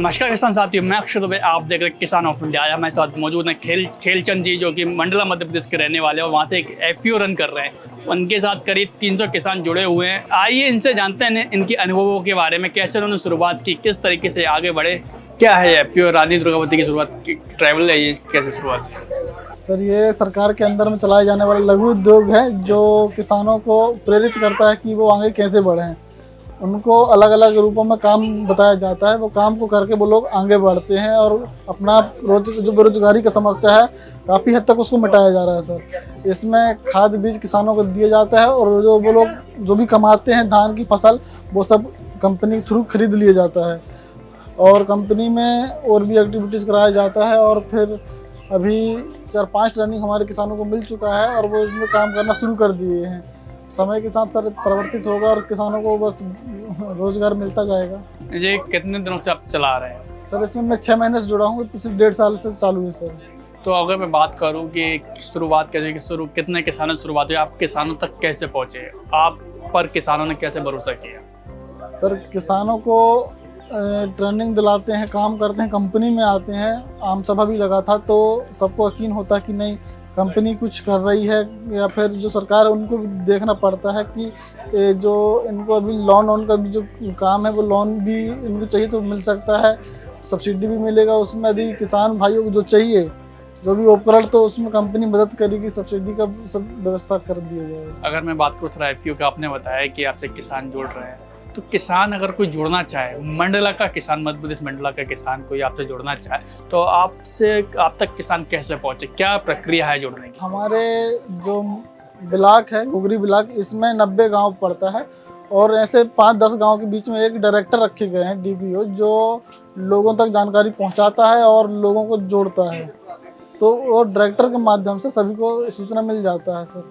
नमस्कार किसान साथियों, मैं अक्षर दुबे, आप देख रहे हैं किसान ऑफ इंडिया। आज हमारे साथ मौजूद हैं खेलचंद जी, जो कि मंडला मध्य प्रदेश के रहने वाले हैं और वहाँ से एक एफपीओ रन कर रहे हैं। उनके साथ करीब 300 किसान जुड़े हुए हैं। आइए इनसे जानते हैं इनके अनुभवों के बारे में, कैसे उन्होंने शुरुआत की, किस तरीके से आगे बढ़े। क्या है एफपीओ? रानी दुर्गावती की शुरुआत की ट्रैवल है, ये कैसे शुरुआत की? सर, ये सरकार के अंदर में चलाए जाने वाला लघु उद्योग है जो किसानों को प्रेरित करता है कि वो आगे कैसे बढ़ें। उनको अलग अलग रूपों में काम बताया जाता है, वो काम को करके वो लोग आगे बढ़ते हैं और अपना जो बेरोजगारी की समस्या है काफ़ी हद तक उसको मिटाया जा रहा है। सर, इसमें खाद बीज किसानों को दिया जाता है और जो वो लोग जो भी कमाते हैं धान की फसल, वो सब कंपनी के थ्रू खरीद लिया जाता है और कंपनी में और भी एक्टिविटीज़ कराया जाता है। और फिर अभी 4-5 ट्रेनिंग हमारे किसानों को मिल चुका है और वो इसमें काम करना शुरू कर दिए हैं। समय के साथ सर परिवर्तित होगा और किसानों को बस रोजगार मिलता जाएगा। ये कितने दिनों से आप चला रहे हैं? सर, इसमें मैं 6 महीने से जुड़ा हूँ, पिछले 1.5 साल से चालू है सर। तो अगर मैं बात करूं कि शुरुआत कैसे, कितने किसानों से शुरुआत हुई, आप किसानों तक कैसे पहुंचे, आप पर किसानों ने कैसे भरोसा किया? सर, किसानों को ट्रेनिंग दिलाते हैं, काम करते हैं, कंपनी में आते हैं। आम सभा भी लगा था तो सबको यकीन होता है कि नहीं, कंपनी कुछ कर रही है। या फिर जो सरकार है उनको भी देखना पड़ता है कि जो इनको अभी लोन का भी जो काम है वो लोन भी इनको चाहिए तो मिल सकता है, सब्सिडी भी मिलेगा उसमें। यदि किसान भाइयों को जो चाहिए, जो भी उपकरण, तो उसमें कंपनी मदद करेगी, सब्सिडी का सब व्यवस्था कर दिया जाएगा। अगर मैं बात करूँ एफपीओ का, आपने बताया कि आपसे किसान जुड़ रहे हैं, तो किसान अगर कोई जुड़ना चाहे, मंडला का किसान, मध्य प्रदेश मंडला का किसान कोई आपसे जुड़ना चाहे, तो आप तक किसान कैसे पहुंचे, क्या प्रक्रिया है जुड़ने की? हमारे जो ब्लॉक है, घुघरी ब्लॉक, इसमें 90 गांव पड़ता है और ऐसे 5-10 गांव के बीच में एक डायरेक्टर रखे गए हैं, डीपीओ, जो लोगों तक जानकारी पहुंचाता है और लोगों को जोड़ता है। तो वो डायरेक्टर के माध्यम से सभी को सूचना मिल जाता है सर।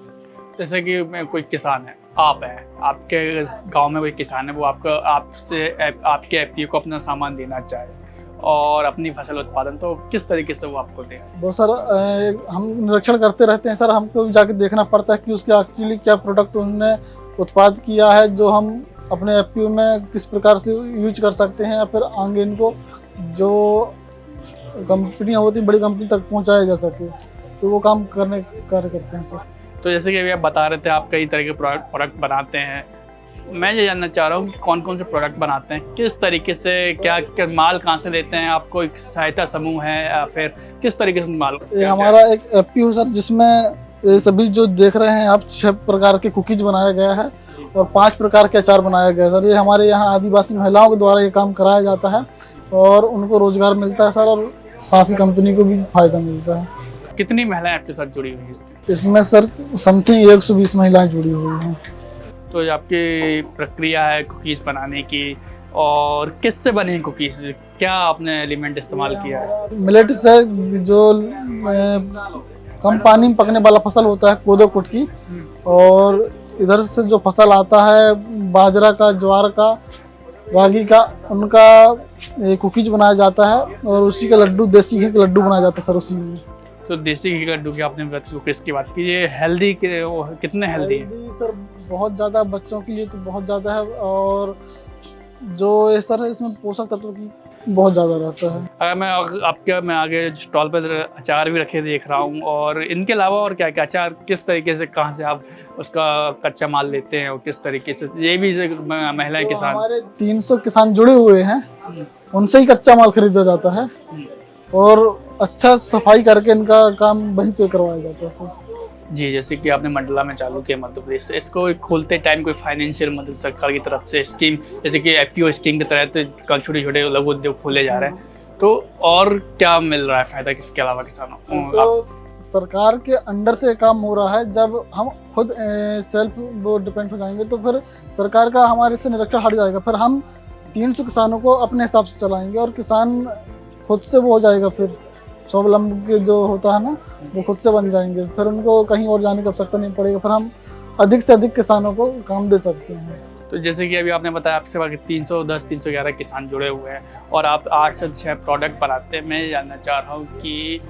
जैसे कि मैं कोई किसान है, आप हैं, आपके गांव में कोई किसान है, वो आपके एफपीओ को अपना सामान देना चाहे और अपनी फसल उत्पादन, तो किस तरीके से वो आपको दे? वो सर हम निरीक्षण करते रहते हैं सर। हमको जाके देखना पड़ता है कि उसके एक्चुअली क्या प्रोडक्ट उन्होंने उत्पाद किया है, जो हम अपने एफपीओ में किस प्रकार से यूज कर सकते हैं, या फिर आगे इनको जो कंपनियाँ होती, बड़ी कंपनी तक पहुँचाया जा सके। तो वो काम कार्य करते हैं सर। तो जैसे कि अभी आप बता रहे थे, आप कई तरह के प्रोडक्ट बनाते हैं। मैं ये जानना चाह रहा हूँ कि कौन कौन से प्रोडक्ट बनाते हैं, किस तरीके से, क्या माल कहाँ से लेते हैं, आपको एक सहायता समूह है या फिर किस तरीके से माल? हमारा एक एफपीओ सर, जिसमें सभी जो देख रहे हैं आप, 6 प्रकार के कुकीज बनाया गया है और 5 प्रकार के अचार बनाया गया है सर। ये हमारे यहाँ आदिवासी महिलाओं के द्वारा ये काम कराया जाता है और उनको रोजगार मिलता है सर, और साथ ही कंपनी को भी फायदा मिलता है। कितनी महिलाएं आपके साथ जुड़ी हुई हैं इसमें सर? समथिंग 120 महिलाएं जुड़ी हुई हैं। तो ये आपकी प्रक्रिया है कुकीज़ बनाने की, और किससे बने हैं कुकीज़, क्या आपने एलिमेंट इस्तेमाल किया है? मिलेट से, जो कम पानी में पकने वाला फसल होता है, कोदो कुटकी, और इधर से जो फसल आता है बाजरा का, ज्वार का, रागी का, उनका कुकीज बनाया जाता है और उसी का लड्डू, देसी घी का लड्डू बनाया जाता है सर उसी में। तो देसी घी का लड्डू की आपने कुकीज़ की बात की, ये हेल्दी कितने हेल्दी है? सर बहुत ज़्यादा, बच्चों के लिए तो बहुत ज़्यादा है, और जो ये सर है इसमें पोषक तत्व की बहुत ज़्यादा रहता है। अगर मैं आगे स्टॉल पर अचार भी रखे देख रहा हूँ, और इनके अलावा और क्या क्या अचार, किस तरीके से, कहाँ से आप उसका कच्चा माल लेते हैं और किस तरीके से, ये भी महिलाएं किसान? हमारे 300 किसान जुड़े हुए हैं, उनसे ही कच्चा माल खरीदा जाता है और अच्छा सफाई करके इनका काम वहीं पे करवाया जाता है सर। जी, जैसे कि आपने मंडला में चालू किया मध्य प्रदेश से, इसको खोलते टाइम कोई फाइनेंशियल मदद सरकार की तरफ से, स्कीम, जैसे कि एफपीओ स्कीम के तहत छोटे छोटे लघु उद्योग खोले जा रहे हैं, तो और क्या मिल रहा है फायदा किसके अलावा किसानों को? तो सरकार के अंडर से काम हो रहा है। जब हम खुद सेल्फ वो डिपेंड हो जाएंगे तो फिर सरकार का हमारे से निरीक्षण हट जाएगा। फिर हम 300 किसानों को अपने हिसाब से चलाएंगे और किसान खुद से वो हो जाएगा, फिर स्वावलंबी जो होता है ना, वो खुद से बन जाएंगे। फिर उनको कहीं और जाने की आवश्यकता नहीं पड़ेगी। फिर हम अधिक से अधिक किसानों को काम दे सकते हैं। तो जैसे कि अभी आपने बताया आपसे 310-311 किसान जुड़े हुए हैं और आप 8 से 6 प्रोडक्ट बनाते हैं। मैं जानना चाह रहा हूँ कि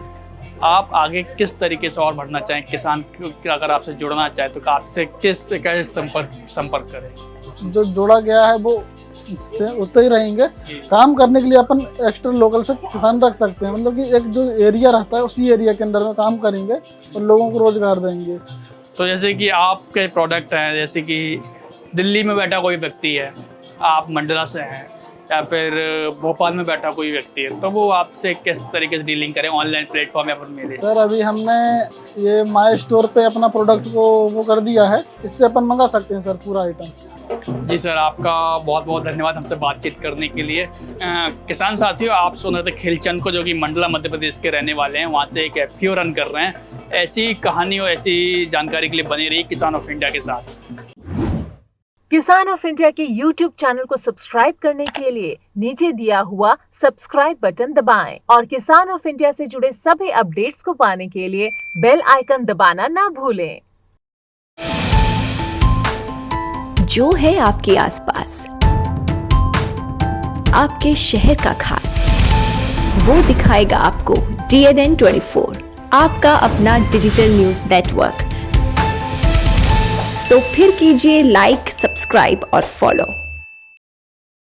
आप आगे किस तरीके से और बढ़ना चाहें, किसान अगर आपसे जुड़ना चाहे तो आपसे कैसे संपर्क करें? जो जोड़ा गया है वो से उतने ही रहेंगे। काम करने के लिए अपन एक्स्ट्रा लोकल से किसान रख सकते हैं, मतलब कि एक जो एरिया रहता है उसी एरिया के अंदर में काम करेंगे और लोगों को रोजगार देंगे। तो जैसे कि आपके प्रोडक्ट हैं, जैसे कि दिल्ली में बैठा कोई व्यक्ति है, आप मंडला से हैं, या फिर भोपाल में बैठा कोई व्यक्ति है, तो वो आपसे किस तरीके से डीलिंग करें ऑनलाइन प्लेटफॉर्म या फिर मेरे से? सर अभी हमने ये माई स्टोर पे अपना प्रोडक्ट को वो कर दिया है, इससे अपन मंगा सकते हैं सर पूरा आइटम। जी सर, आपका बहुत बहुत धन्यवाद हमसे बातचीत करने के लिए। किसान साथियों, आप सुन रहे थे खिलचंद को, जो कि मंडला मध्य प्रदेश के रहने वाले हैं, वहाँ से एक एफपीओ रन कर रहे हैं। ऐसी कहानी और ऐसी जानकारी के लिए बनी रही किसान ऑफ इंडिया के साथ। किसान ऑफ इंडिया के YouTube चैनल को सब्सक्राइब करने के लिए नीचे दिया हुआ सब्सक्राइब बटन दबाएं और किसान ऑफ इंडिया से जुड़े सभी अपडेट्स को पाने के लिए बेल आइकन दबाना ना भूलें। जो है आपके आसपास, आपके शहर का खास, वो दिखाएगा आपको DNN 24, आपका अपना डिजिटल न्यूज नेटवर्क। तो फिर कीजिए लाइक, सब्सक्राइब और फॉलो।